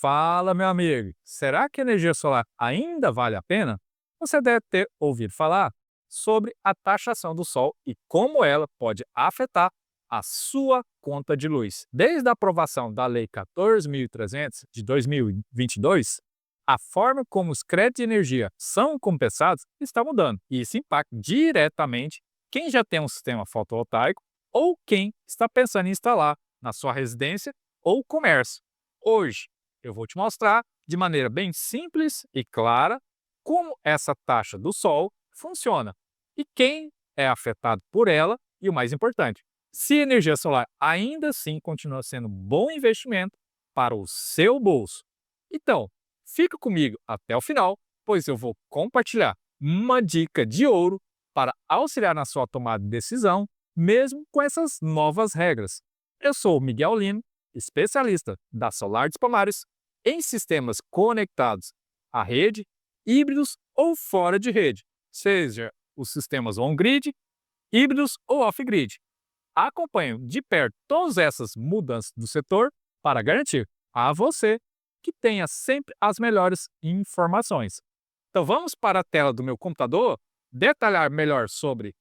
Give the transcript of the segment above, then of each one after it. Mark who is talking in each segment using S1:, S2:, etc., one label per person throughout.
S1: Fala, meu amigo! Será que a energia solar ainda vale a pena? Você deve ter ouvido falar sobre a taxação do Sol e como ela pode afetar a sua conta de luz. Desde a aprovação da Lei 14.300 de 2022, a forma como os créditos de energia são compensados está mudando. E isso impacta diretamente quem já tem um sistema fotovoltaico ou quem está pensando em instalar na sua residência ou comércio. Hoje, eu vou te mostrar de maneira bem simples e clara como essa taxa do Sol funciona e quem é afetado por ela e o mais importante, se a energia solar ainda assim continua sendo um bom investimento para o seu bolso. Então, fica comigo até o final, pois eu vou compartilhar uma dica de ouro para auxiliar na sua tomada de decisão, mesmo com essas novas regras. Eu sou o Miguel Lino, especialista da Solar dos Palmares em sistemas conectados à rede, híbridos ou fora de rede, seja os sistemas on-grid, híbridos ou off-grid. Acompanho de perto todas essas mudanças do setor para garantir a você que tenha sempre as melhores informações. Então vamos para a tela do meu computador detalhar melhor sobre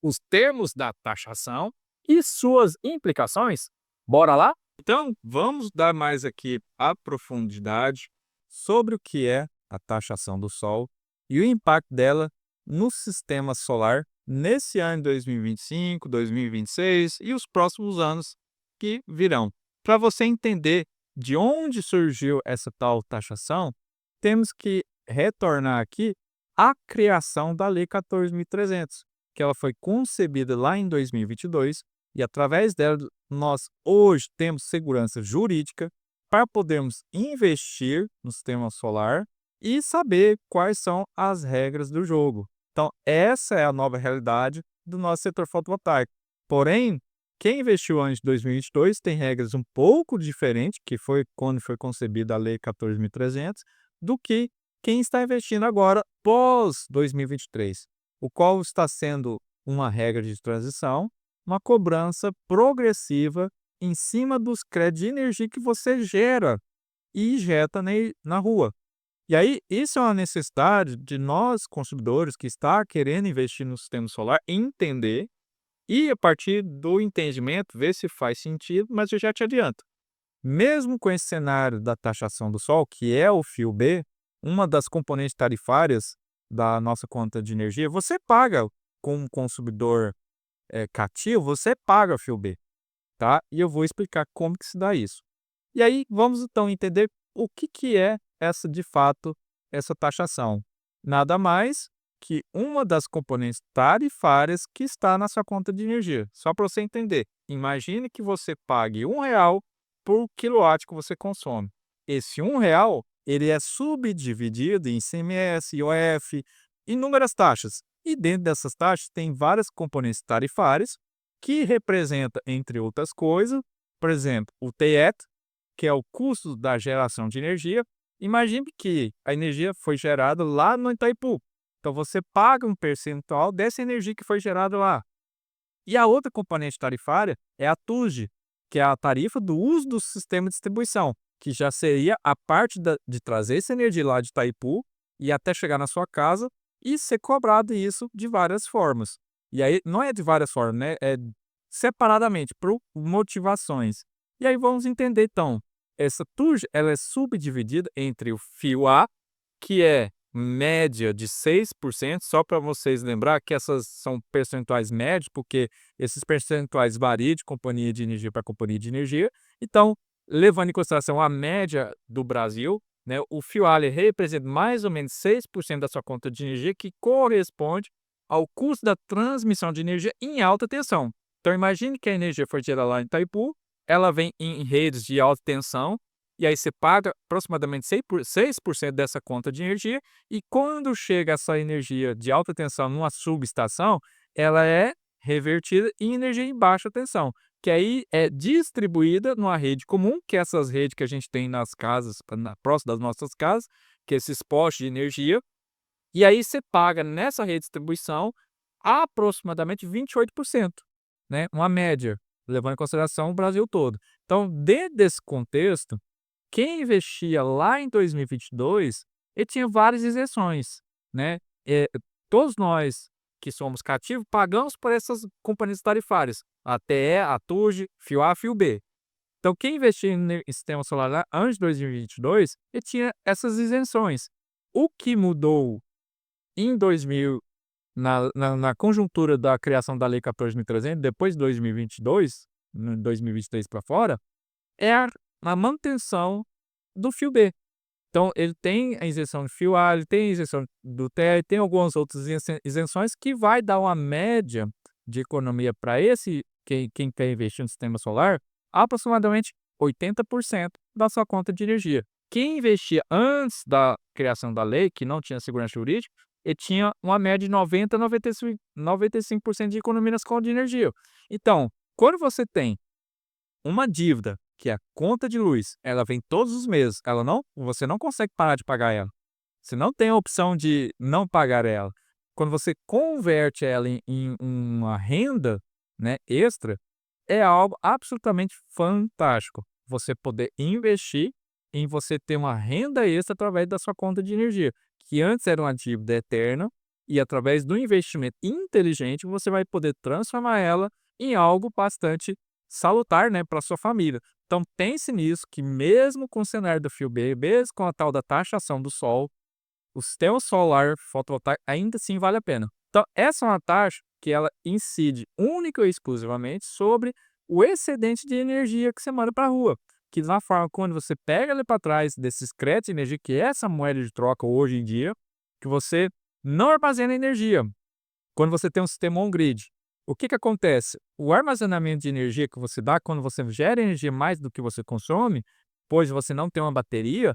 S1: os termos da taxação e suas implicações. Bora lá?
S2: Então, vamos dar mais aqui a profundidade sobre o que é a taxação do Sol e o impacto dela no sistema solar nesse ano de 2025, 2026 e os próximos anos que virão. Para você entender de onde surgiu essa tal taxação, temos que retornar aqui à criação da Lei 14.300, que ela foi concebida lá em 2022 e através dela nós hoje temos segurança jurídica para podermos investir no sistema solar e saber quais são as regras do jogo. Então, essa é a nova realidade do nosso setor fotovoltaico. Porém, quem investiu antes de 2022 tem regras um pouco diferentes, que foi quando foi concebida a Lei 14.300, do que quem está investindo agora pós 2023, o qual está sendo uma regra de transição, uma cobrança progressiva em cima dos créditos de energia que você gera e injeta na rua. E aí, isso é uma necessidade de nós, consumidores, que está querendo investir no sistema solar, entender e, a partir do entendimento, ver se faz sentido, mas eu já te adianto. Mesmo com esse cenário da taxação do Sol, que é o fio B, uma das componentes tarifárias da nossa conta de energia, você paga como consumidor cativo, você paga fio B, tá? E eu vou explicar como que se dá isso. E aí, vamos então entender o que que é essa, de fato, essa taxação. Nada mais que uma das componentes tarifárias que está na sua conta de energia. Só para você entender, imagine que você pague R$ 1 por quilowatt que você consome. Esse R$ 1, ele é subdividido em ICMS, IOF, inúmeras taxas. E dentro dessas taxas tem várias componentes tarifárias que representam, entre outras coisas, por exemplo, o TIET, que é o custo da geração de energia. Imagine que a energia foi gerada lá no Itaipu. Então você paga um percentual dessa energia que foi gerada lá. E a outra componente tarifária é a TUSD, que é a tarifa do uso do sistema de distribuição, que já seria a parte de trazer essa energia lá de Itaipu e até chegar na sua casa e ser cobrado isso de várias formas. E aí não é de várias formas, né? É separadamente, por motivações. E aí vamos entender então. Essa TUSD ela é subdividida entre o fio A, que é média de 6%, só para vocês lembrar que essas são percentuais médios, porque esses percentuais variam de companhia de energia para companhia de energia. Então, levando em consideração a média do Brasil, né, o fio A representa mais ou menos 6% da sua conta de energia, que corresponde ao custo da transmissão de energia em alta tensão. Então, imagine que a energia foi gerada lá em Itaipu, ela vem em redes de alta tensão, e aí você paga aproximadamente 6% dessa conta de energia, e quando chega essa energia de alta tensão numa subestação, ela é revertida em energia em baixa tensão, que aí é distribuída numa rede comum, que é essas redes que a gente tem nas casas, próximo das nossas casas, que é esses postos de energia, e aí você paga nessa rede de distribuição aproximadamente 28%, né? Uma média, levando em consideração o Brasil todo. Então, dentro desse contexto,
S1: quem investia lá em 2022, ele tinha várias isenções, né. Todos nós que somos cativos pagamos por essas companhias tarifárias, a TE, a TUG, Fio A, Fio B. Então quem investia em sistema solar lá antes de 2022, ele tinha essas isenções. O que mudou em 2000 na conjuntura da criação da Lei 14.300, depois de 2022, em 2023 para fora, é a manutenção do fio B. Então ele tem a isenção de fio A, ele tem a isenção do TE, tem algumas outras isenções que vai dar uma média de economia para quem quer investir no sistema solar, aproximadamente 80% da sua conta de energia. Quem investia antes da criação da lei, que não tinha segurança jurídica, ele tinha uma média de 90 a 95% de economia nas contas de energia. Então, quando você tem uma dívida, que é a conta de luz, ela vem todos os meses, você não consegue parar de pagar ela. Você não tem a opção de não pagar ela. Quando você converte ela em uma renda, né, extra, é algo absolutamente fantástico. Você poder investir em você ter uma renda extra através da sua conta de energia, que antes era uma dívida eterna, e através do investimento inteligente você vai poder transformar ela em algo bastante salutar, né, para sua família. Então pense nisso, que mesmo com o cenário do fio B, mesmo com a tal da taxação do sol, o sistema solar fotovoltaico ainda assim vale a pena. Então essa é uma taxa que ela incide única e exclusivamente sobre o excedente de energia que você manda para a rua. Que na forma quando você pega ele para trás desses créditos de energia, que é essa moeda de troca hoje em dia, que você não armazena energia. Quando você tem um sistema on-grid, o que acontece? O armazenamento de energia que você dá quando você gera energia mais do que você consome, pois você não tem uma bateria,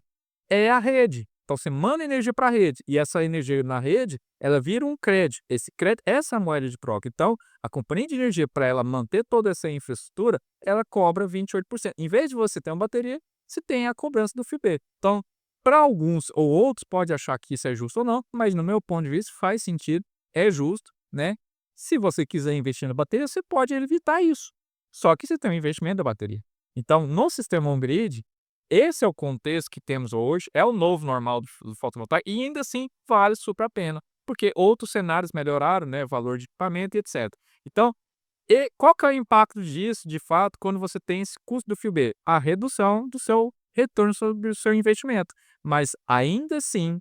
S1: é a rede. Então você manda energia para a rede e essa energia na rede, ela vira um crédito. Esse crédito, essa é a moeda de troca. Então, a companhia de energia, para ela manter toda essa infraestrutura, ela cobra 28%. Em vez de você ter uma bateria, você tem a cobrança do FIPE. Então, para alguns ou outros pode achar que isso é justo ou não, mas no meu ponto de vista faz sentido, é justo, né? Se você quiser investir na bateria, você pode evitar isso. Só que você tem um investimento da bateria. Então, no sistema on-grid, esse é o contexto que temos hoje, é o novo normal do fotovoltaico e ainda assim vale super a pena, porque outros cenários melhoraram, né, valor de equipamento e etc. Então, qual que é o impacto disso, de fato, quando você tem esse custo do fio B? A redução do seu retorno sobre o seu investimento. Mas ainda assim,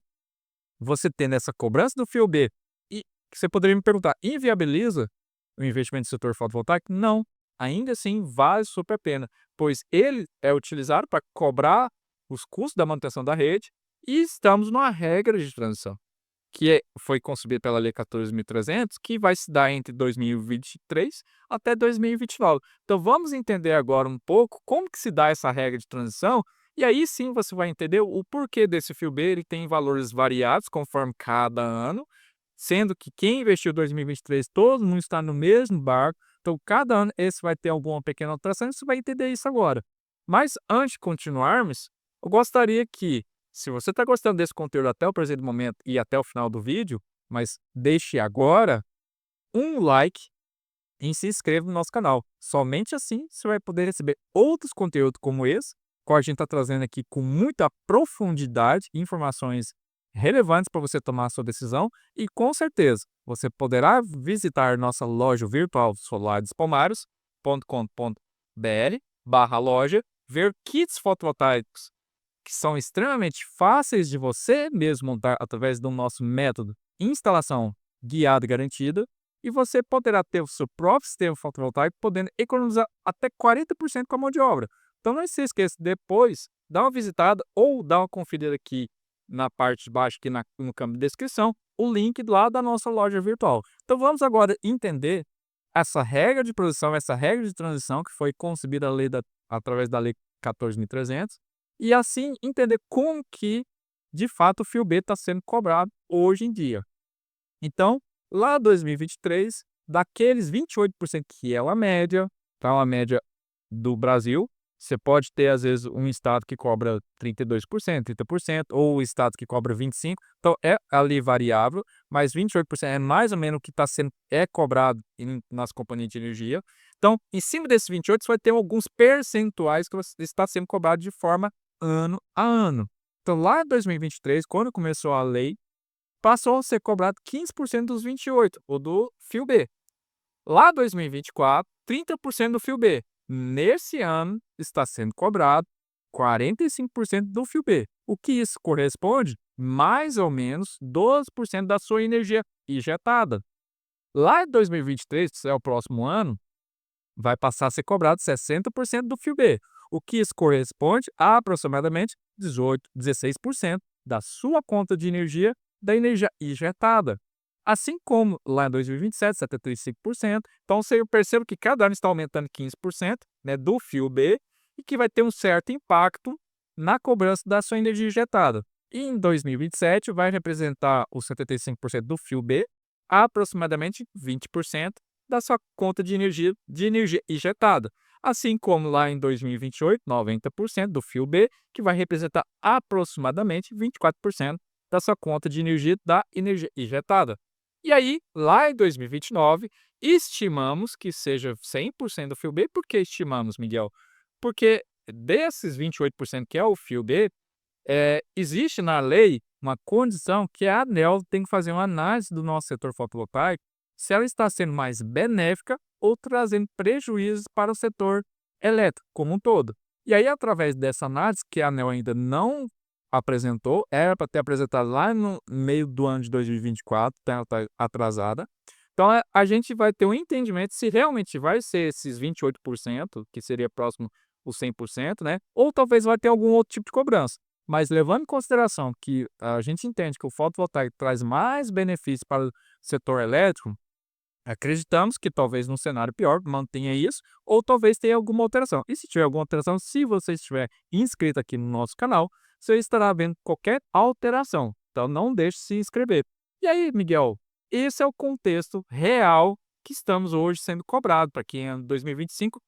S1: você tendo essa cobrança do fio B, e você poderia me perguntar, inviabiliza o investimento no setor fotovoltaico? Não, ainda assim vale super a pena, pois ele é utilizado para cobrar os custos da manutenção da rede e estamos numa regra de transição, foi concebida pela Lei 14.300, que vai se dar entre 2023 até 2029. Então vamos entender agora um pouco como que se dá essa regra de transição, e aí sim você vai entender o porquê desse fio B, ele tem valores variados conforme cada ano, sendo que quem investiu em 2023, todo mundo está no mesmo barco, então cada ano esse vai ter alguma pequena alteração, e você vai entender isso agora. Mas antes de continuarmos, eu gostaria que, se você está gostando desse conteúdo até o presente momento e até o final do vídeo, mas deixe agora um like e se inscreva no nosso canal. Somente assim você vai poder receber outros conteúdos como esse, que a gente está trazendo aqui com muita profundidade, informações relevantes para você tomar a sua decisão e com certeza você poderá visitar nossa loja virtual solarespomaros.com.br/loja, ver kits fotovoltaicos que são extremamente fáceis de você mesmo montar através do nosso método instalação guiada e garantida, e você poderá ter o seu próprio sistema fotovoltaico, podendo economizar até 40% com a mão de obra. Então não se esqueça, depois dá uma visitada ou dá uma conferida aqui na parte de baixo, aqui no campo de descrição, o link lá da nossa loja virtual. Então vamos agora entender essa regra de produção, essa regra de transição que foi concebida através da Lei 14.300, e assim entender como que, de fato, o fio B está sendo cobrado hoje em dia. Então, lá 2023, daqueles 28% que é uma média, tá? Uma média do Brasil, você pode ter, às vezes, um estado que cobra 32%, 30%, ou o estado que cobra 25%. Então, é ali variável, mas 28% é mais ou menos o que é cobrado nas companhias de energia. Então, em cima desses 28%, você vai ter alguns percentuais que está sendo cobrado de forma ano a ano. Então, lá em 2023, quando começou a lei, passou a ser cobrado 15% dos 28, ou do fio B. Lá em 2024, 30% do fio B. Nesse ano, está sendo cobrado 45% do fio B. O que isso corresponde? Mais ou menos 12% da sua energia injetada. Lá em 2023, que é o próximo ano, vai passar a ser cobrado 60% do fio B, o que isso corresponde a aproximadamente 18, 16% da sua conta de energia, da energia injetada. Assim como lá em 2027, 75%. Então, eu percebo que cada ano está aumentando 15%, né, do fio B, e que vai ter um certo impacto na cobrança da sua energia injetada. E em 2027 vai representar os 75% do fio B, aproximadamente 20% da sua conta de energia injetada. Assim como lá em 2028, 90% do fio B, que vai representar aproximadamente 24% da sua conta de energia da energia injetada. E aí, lá em 2029, estimamos que seja 100% do fio B. Por que estimamos, Miguel? Porque desses 28% que é o fio B, existe na lei uma condição que a ANEEL tem que fazer uma análise do nosso setor fotovoltaico, se ela está sendo mais benéfica ou trazendo prejuízos para o setor elétrico como um todo. E aí, através dessa análise, que a ANEEL ainda não apresentou, era para ter apresentado lá no meio do ano de 2024, então ela está atrasada. Então, a gente vai ter um entendimento se realmente vai ser esses 28%, que seria próximo os 100%, né? Ou talvez vai ter algum outro tipo de cobrança. Mas levando em consideração que a gente entende que o fotovoltaico traz mais benefícios para o setor elétrico, acreditamos que talvez num cenário pior mantenha isso, ou talvez tenha alguma alteração. E se tiver alguma alteração, se você estiver inscrito aqui no nosso canal, você estará vendo qualquer alteração. Então não deixe de se inscrever. E aí, Miguel, esse é o contexto real que estamos hoje sendo cobrado para quem é 2025.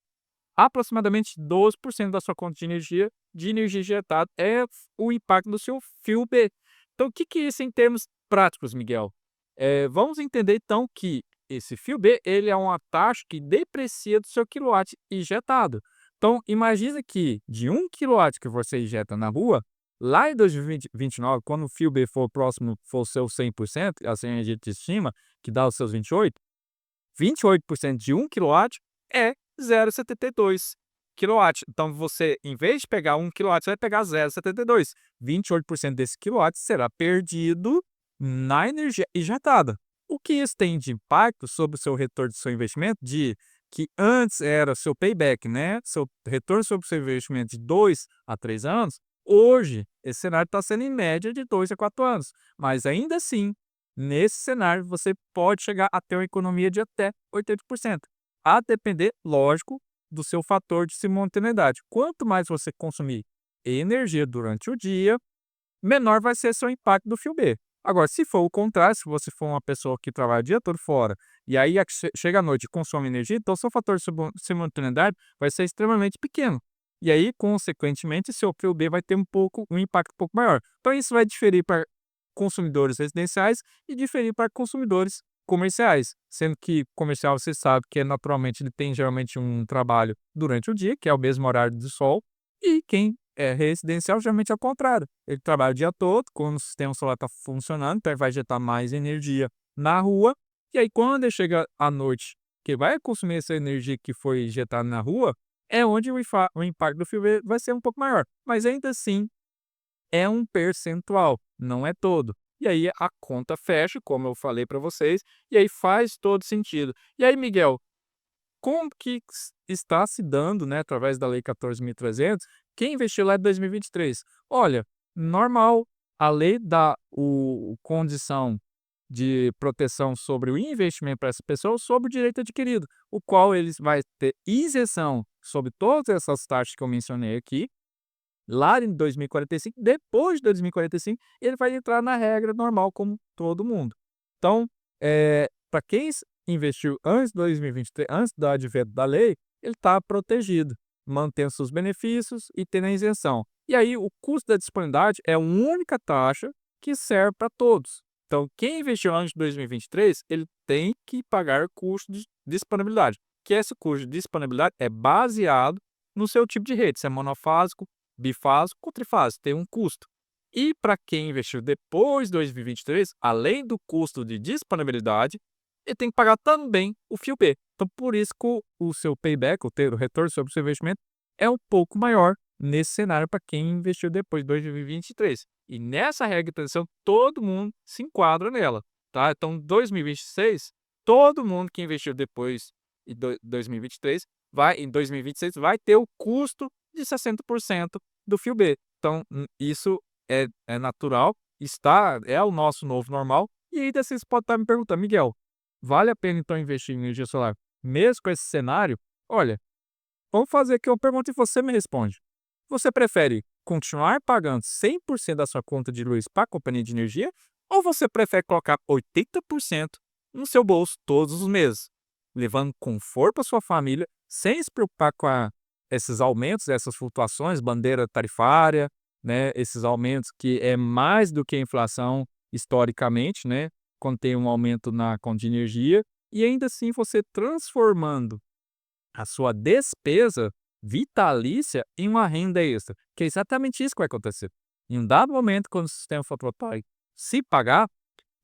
S1: Aproximadamente 12% da sua conta de energia injetada é o impacto do seu fio B. Então, o que que é isso em termos práticos, Miguel? Vamos entender então que esse fio B, ele é uma taxa que deprecia do seu quilowatt injetado. Então, imagina que de 1 kW que você injeta na rua, lá em 2029, quando o fio B for próximo, for o seu 100%, assim a gente estima, que dá os seus 28% de 1 kW é 0,72 kW. Então, você, em vez de pegar 1 kW, você vai pegar 0,72. 28% desse quilowatt será perdido na energia injetada. O que isso tem de impacto sobre o seu retorno do seu investimento, de que antes era seu payback, né? Seu retorno sobre o seu investimento de 2 a 3 anos, hoje esse cenário está sendo em média de 2 a 4 anos. Mas ainda assim, nesse cenário, você pode chegar a ter uma economia de até 80%, a depender, lógico, do seu fator de simultaneidade. Quanto mais você consumir energia durante o dia, menor vai ser seu impacto do fio B. Agora, se for o contrário, se você for uma pessoa que trabalha o dia todo fora e aí chega à noite e consome energia, então seu fator de simultaneidade vai ser extremamente pequeno. E aí, consequentemente, seu fio B vai ter um impacto um pouco maior. Então, isso vai diferir para consumidores residenciais e diferir para consumidores comerciais, sendo que comercial você sabe que naturalmente ele tem geralmente um trabalho durante o dia, que é o mesmo horário do sol, e quem é residencial geralmente é o contrário. Ele trabalha o dia todo, quando o sistema solar está funcionando, então ele vai injetar mais energia na rua, e aí quando ele chega à noite, que vai consumir essa energia que foi injetada na rua, é onde o impacto do fio verde vai ser um pouco maior. Mas ainda assim, é um percentual, não é todo. E aí a conta fecha, como eu falei para vocês, e aí faz todo sentido. E aí, Miguel, como que está se dando, né, através da Lei 14.300, quem investiu lá em 2023? Olha, normal, a lei dá condição de proteção sobre o investimento para essa pessoa sobre o direito adquirido, o qual eles vai ter isenção sobre todas essas taxas que eu mencionei aqui, lá em 2045, depois de 2045, ele vai entrar na regra normal como todo mundo. Então, para quem investiu antes de 2023, antes do advento da lei, ele está protegido, mantendo seus benefícios e tendo a isenção. E aí, o custo da disponibilidade é a única taxa que serve para todos. Então, quem investiu antes de 2023, ele tem que pagar custo de disponibilidade, que esse custo de disponibilidade é baseado no seu tipo de rede, se é monofásico bifásico com trifásico, tem um custo. E para quem investiu depois de 2023, além do custo de disponibilidade, ele tem que pagar também o fio B. Então, por isso que o seu payback, o retorno sobre o seu investimento, é um pouco maior nesse cenário para quem investiu depois de 2023. E nessa regra de transição, todo mundo se enquadra nela, tá? Então, 2026, todo mundo que investiu depois de 2023, em 2026, vai ter o custo de 60% do fio B. Então, isso é natural, é o nosso novo normal. E ainda vocês podem estar me perguntando, Miguel, vale a pena então investir em energia solar mesmo com esse cenário? Olha, vamos fazer aqui uma pergunta e você me responde. Você prefere continuar pagando 100% da sua conta de luz para a companhia de energia ou você prefere colocar 80% no seu bolso todos os meses, levando conforto para sua família sem se preocupar com esses aumentos, essas flutuações, bandeira tarifária, né, esses aumentos que é mais do que a inflação historicamente, né, quando tem um aumento na conta de energia, e ainda assim você transformando a sua despesa vitalícia em uma renda extra, que é exatamente isso que vai acontecer. Em um dado momento, quando o sistema fotovoltaico se pagar,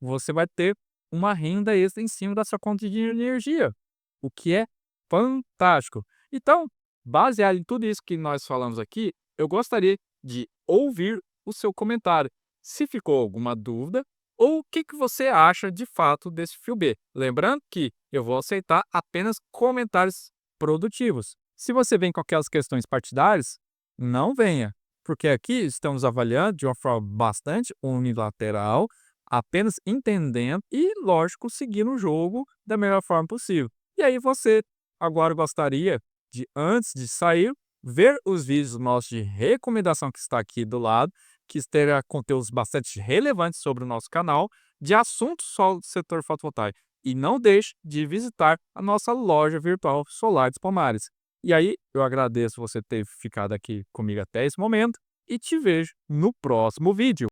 S1: você vai ter uma renda extra em cima da sua conta de energia, o que é fantástico. Então, baseado em tudo isso que nós falamos aqui, eu gostaria de ouvir o seu comentário. Se ficou alguma dúvida, ou o que você acha de fato desse fio B. Lembrando que eu vou aceitar apenas comentários produtivos. Se você vem com aquelas questões partidárias, não venha, porque aqui estamos avaliando de uma forma bastante unilateral, apenas entendendo e, lógico, seguindo o jogo da melhor forma possível. E aí você agora gostaria de, antes de sair, ver os vídeos nossos de recomendação que está aqui do lado, que terá conteúdos bastante relevantes sobre o nosso canal, de assuntos só do setor fotovoltaico. E não deixe de visitar a nossa loja virtual Solar dos Palmares. E aí, eu agradeço você ter ficado aqui comigo até esse momento e te vejo no próximo vídeo.